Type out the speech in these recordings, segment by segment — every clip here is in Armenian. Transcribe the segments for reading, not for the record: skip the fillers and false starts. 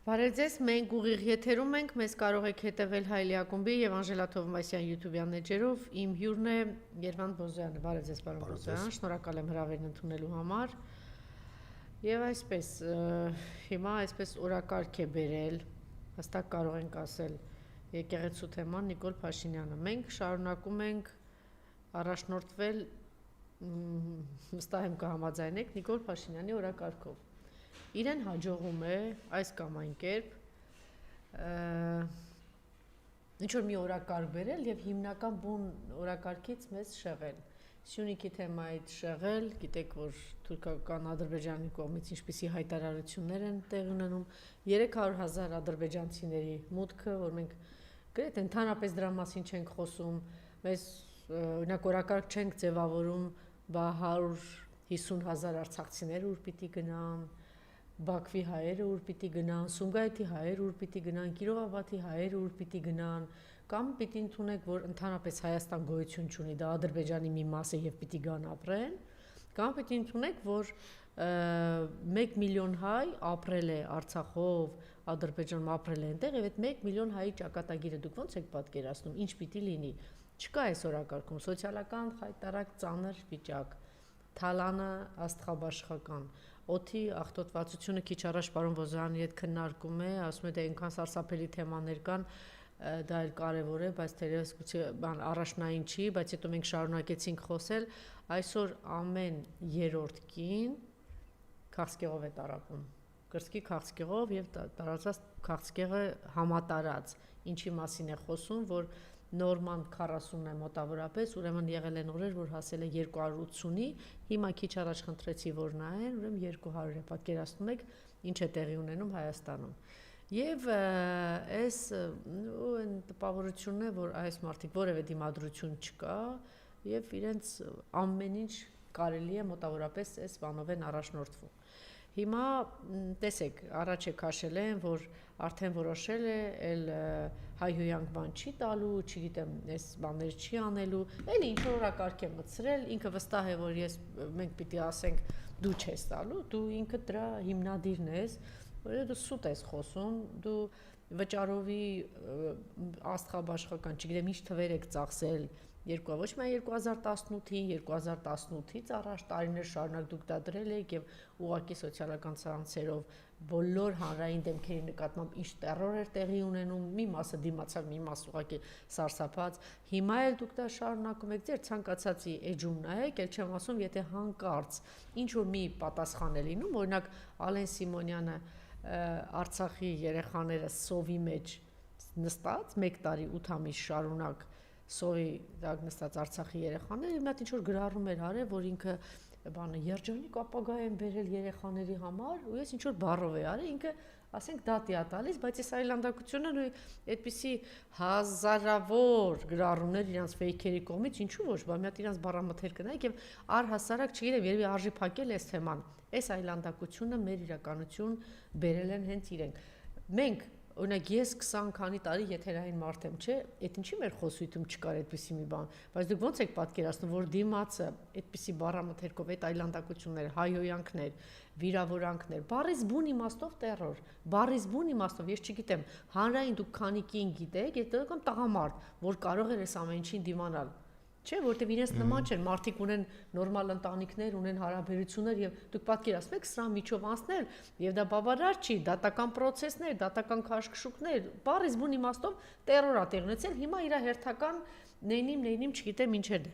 Բարև ձեզ, մենք ուղիղ եթերում ենք, մեզ կարող եք հետևել Հայլի ակումբի եւ Անժելա Թովմասյան YouTube-յան էջերով, իմ հյուրն է Երվանդ Բոզոյանը, բարև ձեզ պարոն Բոզոյան, շնորհակալ եմ հրավերն ընդունելու համար եւ այսպես, հիմա այսպես օրակարգ է բերել, հստակ կարող ենք ասել եկեղեցու թեման Նիկոլ Փաշինյանը, մենք շարունակում ենք առաջնորդվել, վստահ եմ կհամաձայնեք Նիկոլ Փաշինյանի օրակարգով Իրեն հաջողում է այս կամ այն կերպ ինչ-որ մի օրակարգ բերել և հիմնական բուն օրակարգից մեզ շեղել։ Սյունիքի թեմայից շեղել, գիտեք, որ թուրքական Ադրբեջանի կողմից ինչպիսի հայտարարություններ են տեղի ունենում, 300,000 ադրբեջանցիների մուտքը, որ մենք գրեթե ընդհանրապես դրա մասին չենք խոսում, մեզ օրինակ օրակարգ չենք ձևավորում, բա 150,000 արցախցիներ ուր պիտի գնան, Բաքվի հայերը ուր պիտի գնան, Սումգայիթի հայերը ուր պիտի գնան, Կիրովաբադի հայերը ուր պիտի գնան, կամ պիտի ընդունեք, որ ընդհանրապես Հայաստան գոյություն չունի, դա Ադրբեջանի մի մաս է եւ պիտի գան ապրեն, կամ պիտի ընդունեք, որ 1 միլիոն հայ ապրել է Արցախով, Ադրբեջանում ապրել է այնտեղ եւ այդ 1 միլիոն հայի ճակատագիրը դուք ո՞նց եք պատկերացնում, ինչ պիտի լինի։ Չկա այս օրակարգում սոցիալական խայտարակ ծանր վիճակ, թալանը աստղաբաշխական Օդի աղտոտվածությունը քիչ առաջ պարոն Բոզոյանի հետ քննարկում է, ասում է դա այնքան սարսափելի թեմաներ կան, դա էլ կարևոր է, բայց թերևս գուցե առաջնային չի, բայց հետո մենք շարունակեցինք խոսել, այսօր ամեն երրորդ կին քաղցկեղով է տառապում, կրծքի քաղցկեղով եւ տարածված քաղցկեղը համատարած, ինչի մասին է խոսում, որ նորման 40-ն է մոտավորապես, ուրեմն եղել են օրեր, որ հասել է 280-ի, հիմա քիչ առաջ խնդրեցի, որ նայեն, ուրեմն 200 է, պատկերացնում եք, ինչ է տեղի ունենում Հայաստանում։ Եվ այս այն տպավորությունն է, որ այս մարդիկ որևէ դիմադրություն չկա եւ իրենց ամեն ինչ կարելի է մոտավորապես այս բանով են առաջնորդվում։ Հիմա տեսեք, առաջ է քաշել են, որ արդեն որոշել է, էլ հայհոյանք բան չի տալու, չգիտեմ, այս բաներ չի անելու, էլի ինչ որ օրակարգ է մտցրել, ինքը վստահ է, որ մենք պիտի ասենք դու չես տալու, դու ինքը դրա հիմնադիրն ես, որ դու սուտ ես խոսում, դու վճարովի աստղաբաշխական, չգիտեմ, ինչ թվեր եք ծախսել, ոչ միայն 2018-ին, 2018-ից առաջ տարիներ շարունակ դուք դա դրել եք եւ ուղղակի սոցիալական ցանցերով բոլոր հանրային դեմքերի նկատմամբ ինչ տերոր էր տեղի ունենում, մի մասը դիմացավ, մի մասը ուղղակի սարսափած, հիմա էլ դուք դա շարունակում եք, ձեր ցանկացածի էջում նայեք, ել չեմ ասում, եթե հանկարծ ինչ որ մի պատասխան է լինում, օրինակ Ալեն Սիմոնյանը Արցախի երեխաները սովի մեջ նստած 1 տարի 8 ամիս շարունակ սովի դակ նստած Արցախի երեխաները մի հատ ինչ որ գրառում էր արել, որ ինքը բանը երջանիկ ապագա են բերել երեխաների համար, ու ես ինչ որ բառով է արել, ինքը ասենք դատի է տալիս, բայց այս այլանդակությունը նույն այդպիսի հազարավոր գրառումներ իրանց ֆեյքերի կողմից, ինչու ոչ, բա մի հատ իրանց բառամթեր կնայեք եւ առհասարակ չգիտեմ, երևի արժի փակել այս թեման, այս այլանդակությունը մեր իրականություն բերել են հենց իրենք։ Մենք Օրինակ ես 20 քանի տարի եթերային մարդ եմ, չէ, այդ ինչի մեր խոսույթում չկար այդպիսի մի բան, բայց դուք ո՞նց եք պատկերացնում, որ դիմացը այդպիսի բառամթերքով այդ այլանդակություններ, հայհոյանքներ, վիրավորանքներ, բառից բուն իմաստով տերոր, բառից բուն իմաստով, ես չգիտեմ, հանրային դուք քանի կին գիտեք, եթե կամ տղամարդ, որ կարող էր այս ամեն ինչին դիմանալ Չէ, որտեվ իրենց նման չեն, մարդիկ ունեն նորմալ ընտանիքներ, ունեն հարաբերություններ եւ դուք պատկերացնում եք սրա միջով անցնել եւ դա բավարար չի, դատական process-ներ, դատական քաշքշուկներ, բառից բուն իմաստով տերոր է տեղ ունեցել, հիմա իր հերթական նեյնիմ չգիտեմ ինչեր է։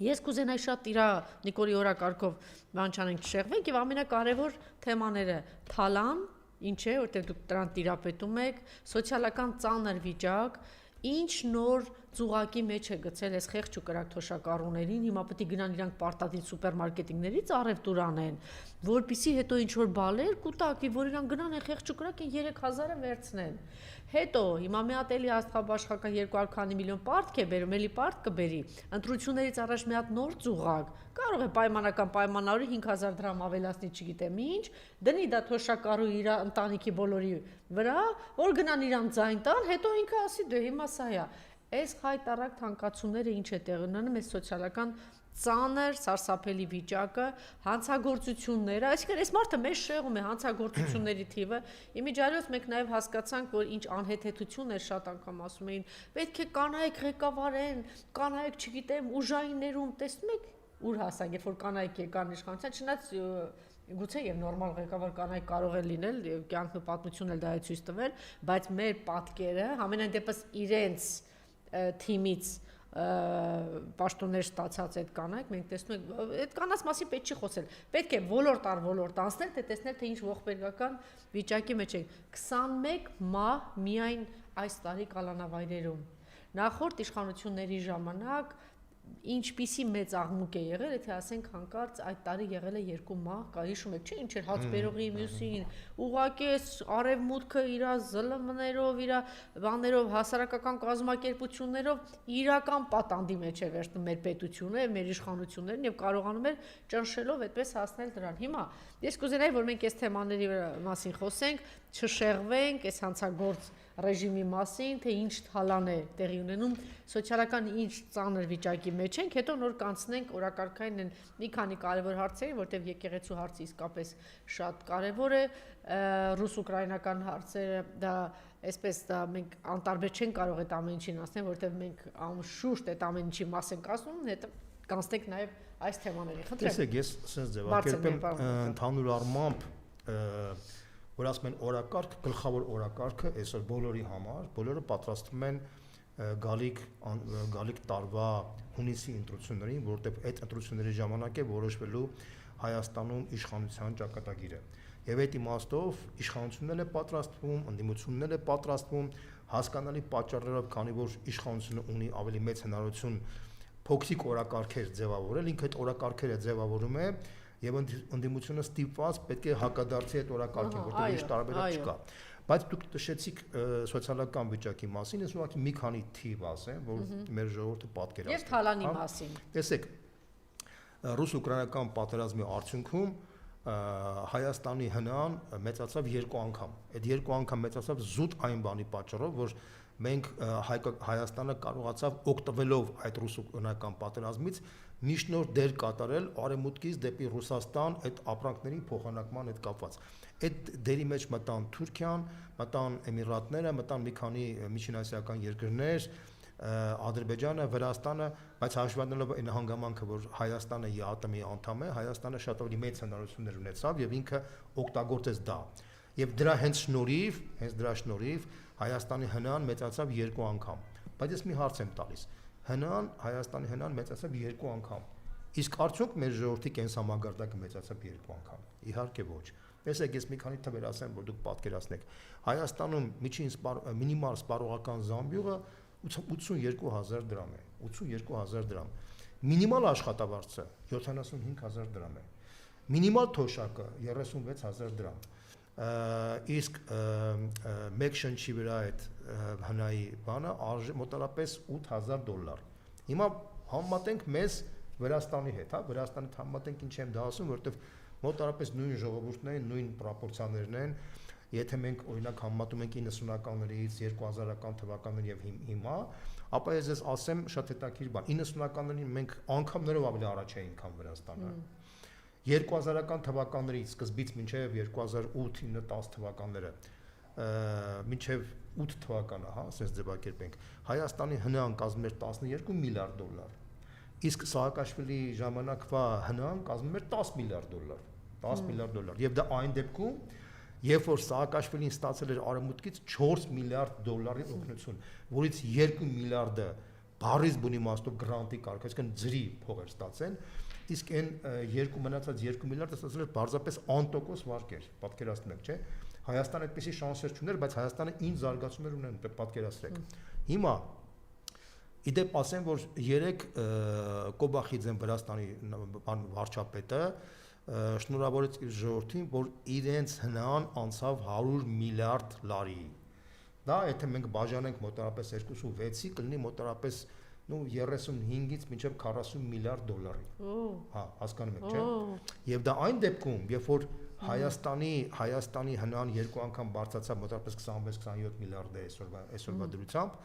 Ես կուզենայի շատ իր Նիկոլի օրակարգով բան չանենք չշեղվենք եւ ամենակարևոր թեմաները թալան, ինչ է, որտեղ դուք դրան տիրապետում եք, սոցիալական ծանր վիճակ Ինչ նոր ծուղակի մեջ է գցել այս խեղճ ու կրակ թոշակառուներին, հիմա պետք է գնան իրանք պարտադիր սուպերմարկետինգներից առևտուր անեն, որպիսի հետո ինչ որ բալեր կուտակվի, որ իրանք գնան այն խեղճ ու կրակին 3000-ը վերցնեն։ Հետո հիմա մի հատ էլի աստղաբաշխական 200 քանի միլիոն պարտք է բերում, էլի պարտք կբերի։ Ընտրություններից առաջ մի հատ նոր ծուղակ, կարող է պայմանական պայմանավորի 5000 դրամ ավելացնի, չգիտեմ ինչ, դնի դա թոշակառու իր ընտանիքի բոլորի վրա, որ գնան իրան ձայն տան, հետո ինքը ասի դե հիմա սա է։ Այս խայտարակ թանկացումները ինչ է տեղի ունենում այս սոցիալական ծանր, սարսափելի վիճակը, հանցագործությունները, այսինքն այս մարդը մեզ շեղում է հանցագործությունների թիվը։ Իմիջիայլոց մենք նաև հասկացանք, որ ինչ անհեթեթություն էր, շատ անգամ ասում էին, պետք է կանայք ղեկավարեն, կանայք, չգիտեմ, ուժայիններում, տեսնում եք, ուր հասանք, երբ որ կանայք եկան իշխանության, չնայած գուցե եւ նորմալ ղեկավար կանայք կարող է լինել, կյանքը պատմությունն էլ դա է ցույց տվել, բայց մեր պատկերը ամենայն դեպս իրենց թիմից պաշտոններ ստացած այդ կանայք, մենք տեսնում ենք, այդ կանանց մասին պետք չի խոսել, պետք է ոլորտ առ ոլորտ անցնել, թե տեսնել, թե ինչ ողբերգական վիճակի մեջ ենք։ 21 մահ միայն այս տարի կալանավայրերում։ Նախորդ իշխանությունների ժամանակ ինչպիսի մեծ աղմուկ է եղել, եթե ասենք հանկարծ այդ տարի եղել է 2 մահ, կա հիշում եք, չէ՞, ինչ էր հացբերողի մյուսին, ուղղակի արևմուտքը իր ԶԼՄ-ներով, իր բաներով, հասարակական կազմակերպություններով իրական պատանդի մեջ է վերցնում մեր պետությունը, մեր իշխանություններն եւ կարողանում էր ճնշելով այդպես հասնել դրան։ Հիմա ես կուզենայի, որ մենք այս թեմաների մասին խոսենք, չշեղվենք այս հանցագործ ռեժիմի մասին, թե ինչ թալան է տեղի ունենում, սոցիալական ինչ ծանր վիճակի մեջ ենք, հետո նոր կանցնենք օրակարգային են մի քանի կարևոր հարցերի, որտեղ եկեղեցու հարցը իսկապես շատ կարևոր է, ռուս-ուկրաինական հարցերը, դա այսպես դա մենք անտարբեր չենք կարող այդ ամեն ինչին ասել, որտեղ մենք անշուշտ այդ ամեն ինչի մաս ենք ասում, հետո կանցնենք նաև այս թեմաների։ Խնդրեմ։ Տեսեք, ես sense ձևակերպեմ ընդհանուր առմամբ որ ասում են օրակարգ, գլխավոր օրակարգը այսօր բոլորի համար, բոլորը պատրաստվում են գալիք տարվա հունիսի ընտրություններին, որովհետև այդ ընտրությունների ժամանակ է որոշվելու Հայաստանում իշխանության ճակատագիրը։ Եվ այդ իմաստով իշխանությունն է պատրաստվում, ընդդիմությունն է պատրաստվում, հասկանալի պատճառներով, քանի որ իշխանությունը ունի ավելի մեծ հնարավորություն փոքրիկ օրակարգեր ձևավորել, ինքը այդ օրակարգերը ձևավորում է եւ ընդդիմությունը ստիպված պետք է հակադարձի այդ օրակարգին, որտեղ ինչ տարբերակ չկա։ Բայց դուք նշեցիք սոցիալական վիճակի մասին, ես ուղղակի մի քանի թիվ ասեմ, որ մեր ժողովուրդը պատկերացնի։ Եվ թալանի մասին։ Տեսեք, ռուս-ուկրաինական պատերազմի արդյունքում Հայաստանի հնան մեծացավ 2 անգամ։ Այդ 2 անգամ մեծացավ զուտ այն բանի պատճառով, որ մենք Հայաստանը կարողացավ օգտվելով այդ ռուս-ուկրաինական պատերազմից միջնորդ դեր կատարել արևմուտքից դեպի Ռուսաստան այդ ապրանքների փոխանակման հետ կապված։ Այդ դերի մեջ մտան Թուրքիան, մտան Էմիրատները, մտան մի քանի միջինասիական երկրներ, Ադրբեջանը, Վրաստանը, բայց հաշվառելով այն հանգամանքը, որ Հայաստանը ԵԱՏՄ-ի անդամ է, Հայաստանը շատ ավելի մեծ հնարավորություններ ունեցավ եւ ինքը օգտագործեց դա։ Եվ հենց դրա շնորհիվ Հայաստանի հնան մեծացավ 2 անգամ։ Բայց ես մի հարց եմ տալիս։ Հայաստանի հնան մեծացավ 2 անգամ։ Իսկ արդյոք մեր ժողովրդի կենսամագարտակը մեծացավ 2 անգամ։ Իհարկե ոչ։ Տեսեք, ես մի քանի թվեր ասեմ, որ դուք պատկերացնեք։ Հայաստանում մինիմալ սպառողական զամբյուղը 82,000 դրամ է, 82,000 դրամ։ Մինիմալ աշխատավարձը 75,000 դրամ է։ Մինիմալ թոշակը 36,000 դրամ։ Իսկ մեկ շնչի վրա այդ հնայի բանը արժի մոտավորապես $8,000։ Հիմա համեմատենք մեզ Վրաստանի հետ, հա, Վրաստանի համեմատենք ինչ եմ դա ասում, որովհետև մոտավորապես նույն ժողովուրդն են, նույն պրոպորցիաներն են, եթե մենք օրինակ համեմատում ենք 90-ականներից 2000-ական թվականներ եւ հիմա, ապա ես ասեմ շատ հետաքրքիր բան, 90-ականներին մենք անգամներով ավելի առաջ էինք, քան Վրաստանը։ 2000-ական թվականներից սկզբից մինչև 2008-9-10 թվականները, մինչև 8 թվականը, հա, ասես ձևակերպենք, Հայաստանի հնան կազմում էր $12 միլիարդ, իսկ Սաակաշվիլի ժամանակվա հնան կազմում էր $10 միլիարդ, $10 միլիարդ, եւ դա այն դեպքում, երբ որ Սաակաշվիլին ստացել էր արևմուտքից $4 միլիարդ օգնություն, որից 2 միլիարդը բարիզ բունի իմաստով գրանտի կարգ, այսինքն ջրի փող էր ստացել, իսկ այն մնացած 2 միլիարդը ստացել էր բարձրապես անտոկոս վարկեր, պատկերացնում եք, չէ՞։ Հայաստանը այդպիսի շանսեր չուներ, բայց Հայաստանը ինչ զարգացումներ ունեն, պատկերացրեք։ Հիմա իդեպ ասեմ, որ 3 Կոբախիձեն Վրաստանի վարչապետը շնորհավորեց իր ժողովրդին, որ իրենց հնան անցավ $100 միլիարդ լարի։ Դա եթե մենք բաժանենք մոտավորապես 2.6-ի, կլինի մոտավորապես 35-ից մինչև $40 միլիարդ։ Հա, հասկանում եք, չէ՞։ Եվ դա այն դեպքում, երբ որ Հայաստանի հնան 2 անգամ բարձրացավ մոտավորապես 26-27 միլիարդ է այսօրվա դրությամբ,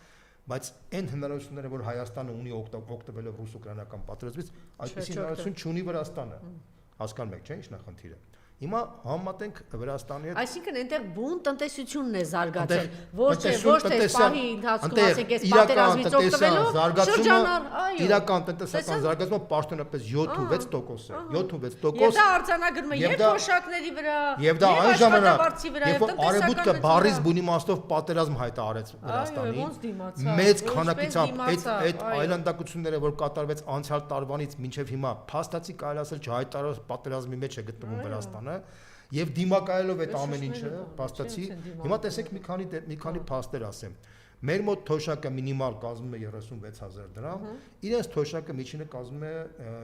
բայց այն հնարավորությունները, որ Հայաստանը ունի օգտվելով ռուս-ուկրաինական պատերազմից, այդպիսի հնարավորություն չունի Վրաստանը։ Հասկանում եք, չէ՞, ինչն է խնդիրը։ Հիմա համատենք Վրաստանի հետ։ Այսինքն այնտեղ բուն տնտեսությունն է զարգացել, ոչ թե պահի ընթացքում ասենք այս պատերազմից օգտվելով շրջանառ, այո։ Իրական տնտեսական զարգացումը պաշտոնապես 7.6% է, 7.6%։ Եվ դա արձանագրում է եւ թոշակների վրա, եւ դա այն ժամանակ, երբ արևմուտքը բարիզ բուն իմաստով պատերազմ հայտարարեց Վրաստանին, մեծ քանակությամբ այդ այլանդակությունները, որ կատարվեց անցյալ տարվանից մինչև հիմա, փաստացի կարելի ասել չհայտարարված պատերազմի մեջ է գտնվում Վրաստանը։ Եվ դիմակայելով այդ ամեն ինչը, փաստացի, հիմա տեսեք մի քանի փաստեր ասեմ։ Մեր մոտ թոշակը մինիմալ կազմում է 36000 դրամ, իրենց թոշակը միջինը կազմում է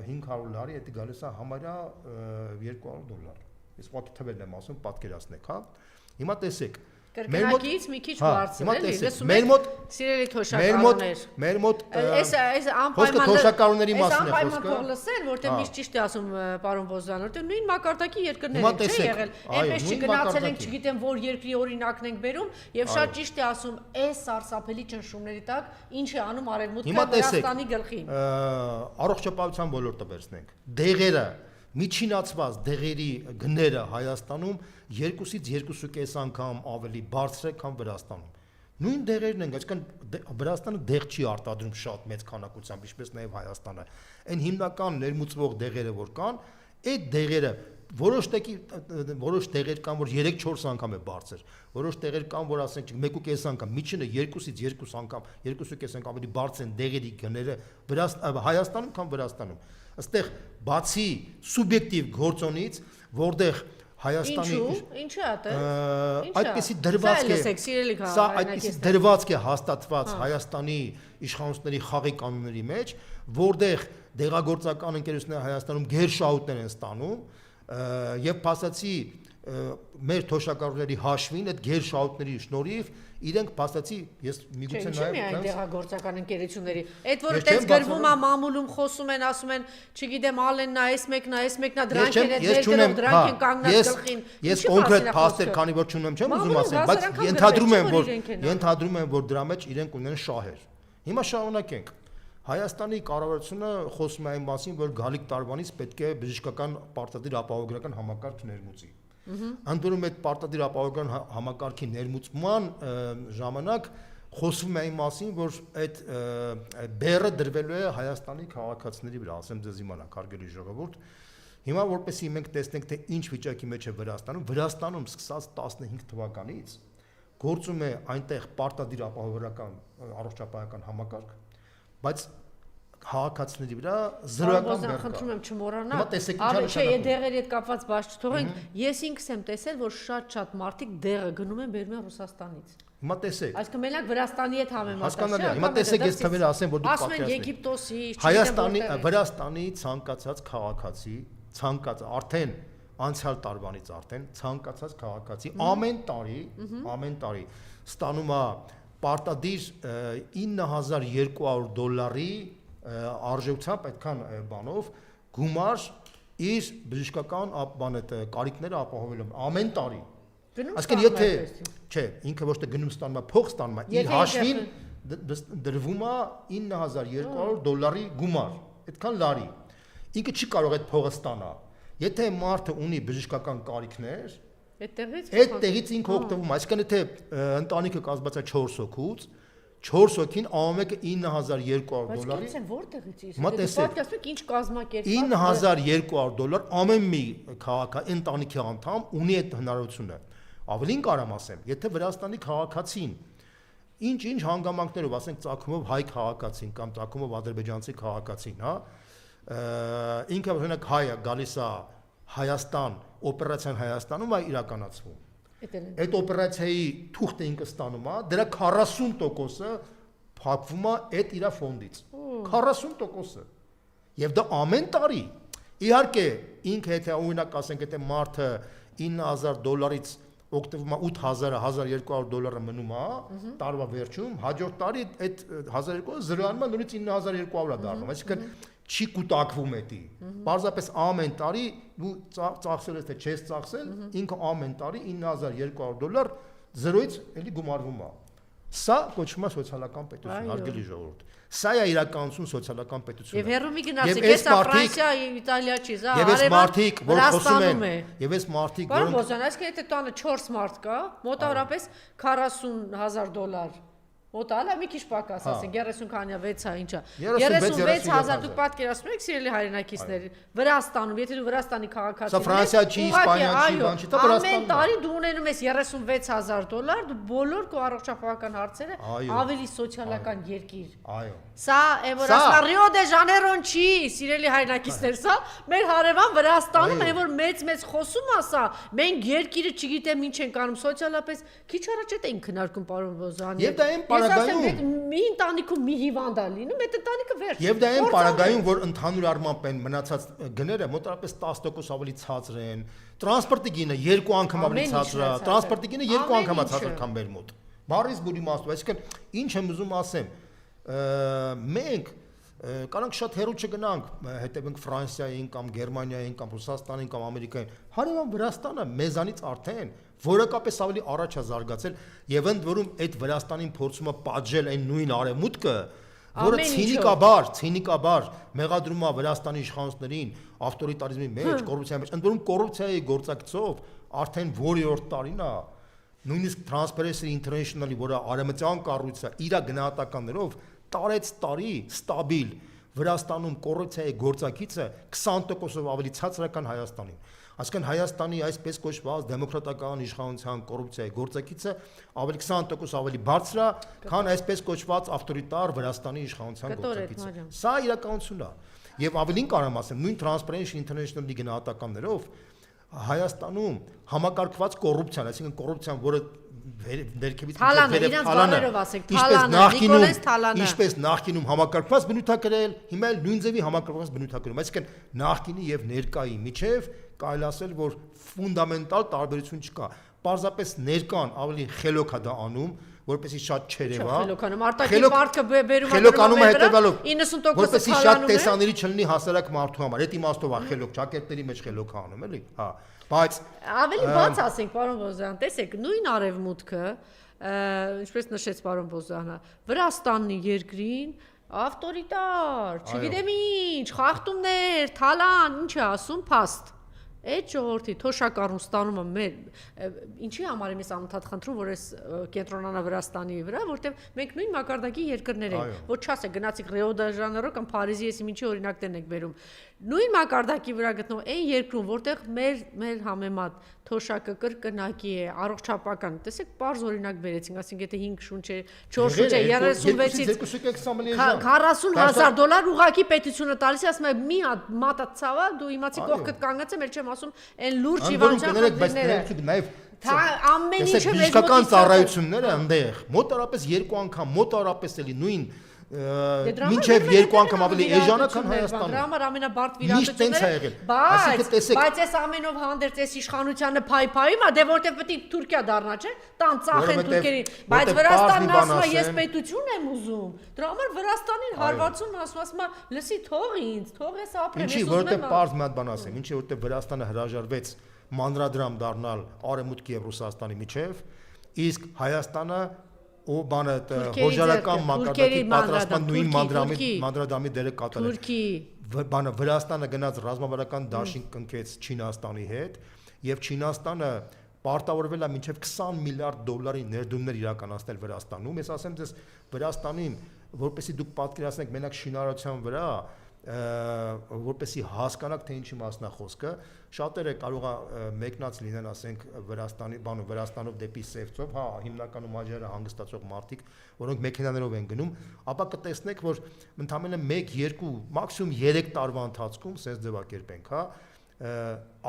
500 լարի, դա գալիս է համարյա $200։ Ես ուղղակի թվերն եմ ասում, պատկերացնեք, հա։ Հիմա տեսեք, կրկնակից մի քիչ բարձր էլի, լսում մեր մոտ սիրելի թոշակառուներ։ Մեր մոտ այս անպայման թոշակառուների մասն է խոսքը։ Անպայման լսել, որտեղ միշտ ճիշտ է ասում պարոն Բոզյան, որտեղ նույն մակարդակի երկրներ չի եղել։ Այնպես չգնացել ենք, չգիտեմ որ երկրի օրինակն ենք բերում եւ շատ ճիշտ է ասում, այս սարսափելի ճնշումների տակ ինչ է անում արևմուտքը Վրաստանի գլխին։ Առողջապահության ոլորտը վերցնենք։ Դեղերը միջինացված դեղերի գները Հայաստանում 2-ից 2.5 անգամ ավելի բարձր է, քան Վրաստանում։ Նույն դեղերն են, այսինքն Վրաստանը դեղ չի արտադրում շատ մեծ քանակությամբ, ինչպես նաև Հայաստանը։ Այն հիմնական ներմուծվող դեղերը, որ կան, այդ դեղերը որոշ դեղեր կան, որ 3-4 անգամ է բարձր, որոշ դեղեր կան, որ ասենք 1.5 անգամ, միջինը 2-ից 2 անգամ, 2.5 անգամ ավելի բարձր են դեղերի գները Հայաստանում, քան Վրաստանում։ Այստեղ բացի սուբյեկտիվ գործոնից, որտեղ Հայաստանի ինչու է դա? Այդպեսի դրվածք է, սա այդպեսի դրվածք է հաստատված Հայաստանի իշխանությունների խաղի կանոնների մեջ, որտեղ դեղագործական ընկերությունները Հայաստանում գերշահույթներ են ստանում եւ փաստացի մեր թոշակառուների հաշվին այդ գերշահույթների շնորհիվ իրենք փաստացի ես միգուցե նաև միայն դեղագործական ընկերությունների այդ որ այդպես գրվում է մամուլում խոսում են ասում են չգիտեմ ալեննա այս մեկնա դրանք են դեր գրով դրանք են կանգնած գլխին ես կոնկրետ փաստեր քանի որ չունեմ չեմ ուզում ասել բայց ենթադրում եմ որ դրա մեջ իրենք ունեն շահեր հիմա շարունակենք Հայաստանի կառավարությունը խոսում է այն մասին որ գալիք տարվանից պետք է բժշկական պարտադիր ապահովագրական համակարգ ներմուծի Անդորում այդ պարտադիր ապահովական համակարգի ներմուծման ժամանակ խոսվում է այն մասին, որ այդ բեռը դրվելու է Հայաստանի քաղաքացիների վրա, ասեմ ձեզ իմանաք, հարգելի ժողովուրդ։ Հիմա որպեսզի մենք տեսնենք, թե ինչ վիճակի մեջ է Վրաստանում սկսած 15 թվականից գործում է այնտեղ պարտադիր ապահովական առողջապահական համակարգ, բայց քաղաքացիների վրա զրոյական բեռ կա։ Խնդրում եմ չմոռանալ։ Չէ, դեղերի հետ կապված բաց չթողենք։ Ես ինքս եմ տեսել, որ շատ մարդիկ դեղը գնում են բերում են Ռուսաստանից։ Հիմա տեսեք։ Այսինքն մենակ Վրաստանի հետ համեմատած չէ։ Հիմա տեսեք, ես թվերը ասեմ, որ դուք պատկերացնեք։ Ասում են Եգիպտոսի, Հայաստանի, Վրաստանի ցանկացած քաղաքացի, արդեն անցյալ տարվանից ցանկացած քաղաքացի ամեն տարի ստանում է պարտադիր $9200 արժեությամբ այդքան բանով գումար իր բժշկական կարիքները ապահովելու ամեն տարի այսինքն եթե չէ ինքը ոչ թե գնում ստանում է փող ստանում է իր հաշվին դրվում է $9200 գումար այդքան լարի ինքը չի կարող այդ փողը ստանալ եթե մարդը ունի բժշկական կարիքներ այդտեղից ինքը օգտվում այսինքն եթե ընտանիքը կազմված է 4 հոգուց 4 հոգին ամենը $9200 Բայց որտեղից է։ Պատկերացրեք ինչ կազմակերպված $9200 ամեն մի ընտանիքի անդամ ունի այդ հնարավորությունը։ Ավելին կարամ ասեմ, եթե Վրաստանի քաղաքացին ինչ հանգամանքներով, ասենք ծագումով հայ քաղաքացին կամ ծագումով ադրբեջանցի քաղաքացին, հա, ինքը օրինակ հայ է գալիս է Հայաստան, օպերացիան Հայաստանում է իրականացվում։ Այդ օպերացիայի թուղթը ինքը ստանում է, դրա 40%-ը փակվում է այդ իր ֆոնդից։ 40%-ը։ Եվ դա ամեն տարի։ Իհարկե, ինքը եթե օրինակ ասենք, եթե մարդը $9000-ից օգտվում է $8000-1200 մնում է, տարվա վերջում, հաջորդ տարի այդ 1200-ը զրոյանում է նորից $9200 դառնում։ Այսինքն չի կուտակվում էդի։ Պարզապես ամեն տարի ու ծախսել ես թե չես ծախսել, ինքը ամեն տարի $9200 զրոյից էլի գումարվում է։ Սա կոչվում է սոցիալական պետություն, հարգելի ժողովուրդ։ Սա է իրականություն սոցիալական պետությունը։ Եվ հերոմի գնացեք, էսա Ֆրանսիա, Իտալիա չի, սա Եվ այս մարդիկ, որ խոսում են, է։ եւ այս մարդիկ, Պարոն Բոզյան, այսինքն եթե տանը 4 մարդ կա, մոտավորապես $40,000 Մոտալա մի քիչ պակաս, ասենք 30 քանիա 6-ա, ինչա։ 36,000 դուք պատկերացնում եք, սիրելի հայրենակիցներ, Վրաստանում, եթե դու Վրաստանի քաղաքացի ես, սա Ֆրանսիա չի, Իսպանիա չի, բան չի, դա Վրաստանն է։ Ամեն տարի դու ունենում ես $36,000, դու բոլոր քո առողջապահական հարցերը ավելի սոցիալական երկիր։ Այո։ Սա որ ասա Ռիո դե Ժանեյրոն չի, սիրելի հայրենակիցներ, սա մեր հարևան Վրաստանում է, որ մեծ խոսում ասա, մենք երկիրը չգիտեմ ինչ ենք անում սոցիալապես, քիչ առաջ էինք քննարկում պարոն Բոզյանի։ Եվ դա այն պարագայում մի ընտանիքում մի հիվանդ է լինում, այդ ընտանիքը վերջ։ Եվ դա այն պարագայում, որ ընդհանուր առմամբ են մնացած գները մոտավորապես 10% ավելի ցածր են, տրանսպորտի գինը 2 անգամ ավելի ցածր է, տրանսպորտի գինը 2 անգամ ցածր քան մեր մոտ։ Բարիս բուրի մասով, այսինքն ինչ եմ ուզում ասեմ, մենք Կարանք շատ հեռու չգնանք, հետևենք Ֆրանսիային կամ Գերմանիային կամ Ռուսաստանին կամ Ամերիկային։ Հարևան Վրաստանը մեզանից արդեն որակապես ավելի առաջ է զարգացել եւ ընդ որում այդ Վրաստանին փորձում է պատժել այն նույն արևմուտքը, որը ցինիկաբար մեղադրում է Վրաստանի իշխանություններին ավտորիտարիզմի մեջ, կոռուպցիայի մեջ, ընդ որում կոռուպցիայի գործակցով արդեն որի-որ տարին է նույնիսկ Transparency International-ի, որը արևմտյան կառույցը իր գնահատականներով տարեց տարի ստաբիլ Վրաստանում կոռուպցիայի գործակիցը 20%-ով ավելի ցածրական Հայաստանին։ Այսինքն Հայաստանի այսպես կոչված դեմոկրատական իշխանության կոռուպցիայի գործակիցը ավելի 20% ավելի բարձր է, քան այսպես կոչված ավտորիտար Վրաստանի իշխանության գործակիցը։ Սա իրականությունն է։ Եւ ավելին կարամ ասեմ, նույն Transparency International-ի գնահատականներով Հայաստանում համակարգված կոռուպցիան, այսինքն կոռուպցիան, որը ներքևից ինչպես նախկինում համակարգված բնութագրել, հիմա էլ նույն ձևի համակարգված բնութագրում, այսինքն նախկինի եւ ներկայի միջև կարելի ասել, որ ֆունդամենտալ տարբերություն չկա։ Պարզապես ներկան ավելի խելոք է դա անում, որպեսզի շատ չերևա։ Խելոքանում է հետևալով 90% որպեսզի շատ տեսանելի չլինի հասարակ մարդու համար։ Այդ իմաստով է խելոք, ճակերտների մեջ խելոք է անում, էլի։ Հա, բայց ավելի բաց ասենք, պարոն Բոզյան, տեսեք, նույն արևմուտքը, ինչպես նշեց պարոն Բոզյանը, Վրաստանի երկրին ավտորիտար, չգիտեմ ինչ, խախտումներ, թալան, ինչ է ասում, փաստ։ Այդ ժողովրդի թոշակառուն ստանում է մեր ինչի համար եմ ես անընդհատ խնդրում, որ այս կենտրոնանա Վրաստանի վրա, որտեղ մենք նույն մակարդակի երկրներ ենք, ոչ չասեք գնացիք Ռիո դե Ժանեյրո կամ Փարիզի ես ինչի օրինակներն եք բերում։ Նույն մակարդակի վրա գտնող այն երկրում, որտեղ մեր համեմատ թոշակը կրկնակի է, առողջապահական։ Տեսեք, պարզ օրինակ բերեցինք, ասենք եթե 5 շունչ է, 4 շունչ է, 36-ից $40,000 ուղակի պետությունը տալիս է, ասում է մի հատ մատա ցավա, դու իմացի կողքդ կանգնած եմ, չեմ ասում, այն լուրջ իվանչախնդիրները։ Ամեն ինչը մեզ մոտից ծառայությունները այնտեղ մոտարապես 2 անգամ, մոտարապես էլի նույն մինչև 2 անգամ ավելի էժանական Հայաստանում։ Դրա համար ամենաբարդ վիրահատությունները, բայց այս ամենով հանդերձ այս իշխանությանը փայփայում է, դե որտեղ պետք է Թուրքիա դառնա, չէ՞, տան ծախեն թուրքերին, բայց Վրաստանն ասում է ես պետություն եմ ուզում։ Դրա համար Վրաստանին հարվածում ասում է լսի թող ինձ, թող ես ապրեմ, ես ուզում եմ։ Ինչի որտեղ պարզ մի հատ բան ասեմ, ինչի որտեղ Վրաստանը հրաժարվեց մանրադրամ դառնալ Արևմուտքի եւ Ռուսաստանի միջև, իսկ Հայաստանը ու բանը հոժարական մակարդակի պատրաստման նույն մանրադրամի դերը կատարել։ Բանը Վրաստանը գնաց ռազմավարական դաշինք կնքեց Չինաստանի հետ եւ Չինաստանը պարտավորվել է մինչև $20 միլիարդ ներդրումներ իրականացնել Վրաստանում։ Ես ասեմ ձեզ Վրաստանին, որպեսզի դուք պատկերացնեք մենակ շինարարության վրա որպեսզի հասկանաք թե ինչի մասն է խոսքը, շատերը կարող է մեկնած լինեն, ասենք Վրաստանով դեպի Սևծով, հա, հիմնականում աջերը հանգստացող մարդիկ, որոնք մեքենաներով են գնում, ապա կտեսնեք, որ ընդամենը 1, 2, մաքսիմում 3 տարվա ընթացքում, սենց ձևակերպենք, հա,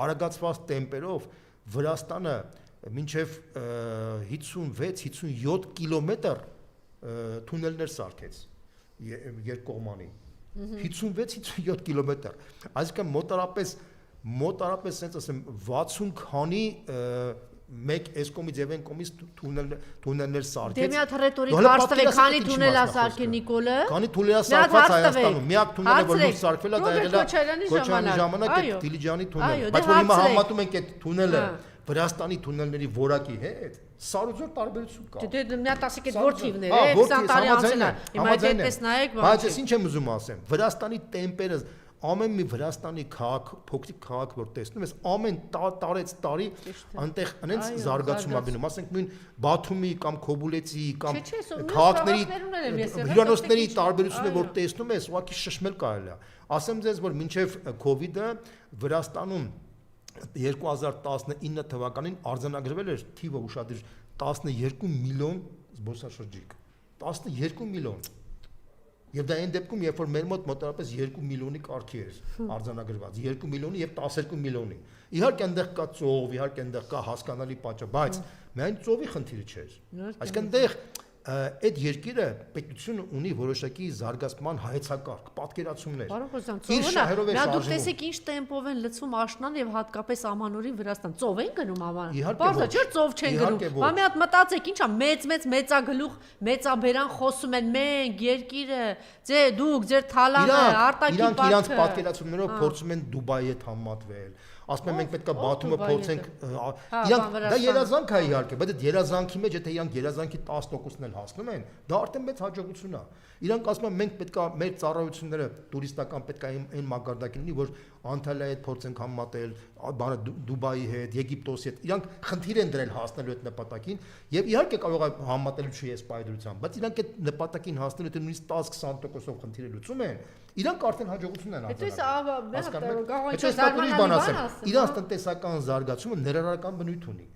արագացված տեմպերով Վրաստանը մինչև 56-57 կիլոմետր թունելներ սարքեց երկկողմանի 56-57 կիլոմետր, այսինքն մոտարապես sense ասեմ 60 քանի մեկ այս կողմից եւ այն կողմից թունելներ սարքեց։ Դե մի հատ ռետորիկ հարցրեք, քանի թունել է սարքել Նիկոլը։ Քանի թունել է սարքված Հայաստանում։ Միակ թունելը որ լույս սարքվել է դա եղել է Քոչարյանի ժամանակ այդ Դիլիջանի թունելը։ Բայց որ հիմա համատում ենք այդ թունելը Վրաստանի թունելների որակի հետ, Սարուձոր տարբերություն կա։ Դե մի հատ ասեք այդ որ թիվներ է, 20 տարի անցել է։ Հիմա այդպես նայեք, բայց ես ինչ եմ ուզում ասեմ, Վրաստանի տեմպերը ամեն մի Վրաստանի քաղաք, փոքրիկ քաղաք, որ տեսնում ես, ամեն տարեց տարի այնտեղ այնց զարգացում ա գնում, ասենք նույն Բաթումի կամ Քոբուլեցի կամ քաղաքների հյուրանոցների տարբերությունը որ տեսնում ես, ուղղակի շշմել կարելի է։ Ասեմ ձեզ, որ մինչև COVID-ը Վրաստանում 2019 թվականին արձանագրվել էր թիվը ուշադրիր 12 միլիոն զբոսաշրջիկ, 12 միլիոն։ Եվ դա այն դեպքում, երբ որ մեր մոտ մոտավորապես 2 միլիոնի կարգի էր արձանագրված, 2 միլիոնի եւ 12 միլիոնի։ Իհարկե այնտեղ կա ծով, իհարկե այնտեղ կա հասկանալի պատճառ, բայց միայն ծովի խնդիրը չէր։ Այսինքն այնտեղ այդ երկիրը պետությունը ունի որոշակի զարգացման հայեցակարգ, պատկերացումներ։ Պարոն Խոսյան, ծովը նա դուք տեսեք ինչ տեմպով են լցում աշնան եւ հատկապես ամանորին Վրաստան։ Ծով են գնում աման։ Պարզա չէ ծով չեն գնում։ Բա մի հատ մտածեք, ինչա մեծագլուխ, մեծաբերան խոսում են մենք երկիրը, դուք ձեր թալանը, արտակի պատկերը։ Իրանք իրանք պատկերացումներով փորձում են Դուբայի հետ համատվել։ Ասում են մենք պետք է Բաթումը փորձենք իրանք դա երազանք է իհարկե, բայց այդ երազանքի մեջ եթե իրանք երազանքի 10%-ն էլ հասնում են, դա արդեն մեծ հաջողություն է։ Իրանք ասում են մենք պետք է մեր ծառայությունները տուրիստական պետք է այն մակարդակին լինի, որ Անտալիայի հետ փորձենք համատել, բանը Դուբայի հետ, Եգիպտոսի հետ։ Իրանք խնդիր են դրել հասնելու այդ նպատակին եւ իհարկե կարող է համատելու չի սպայդրությամբ, բայց իրանք այդ նպատակին հասնելու եթե նույնիսկ 10-20%-ով խնդիրը լուծում են, իրանք արդեն հաջողություն են արձանագրում։ Իրանց տնտեսական զարգացումը ներառական բնույթ ունի։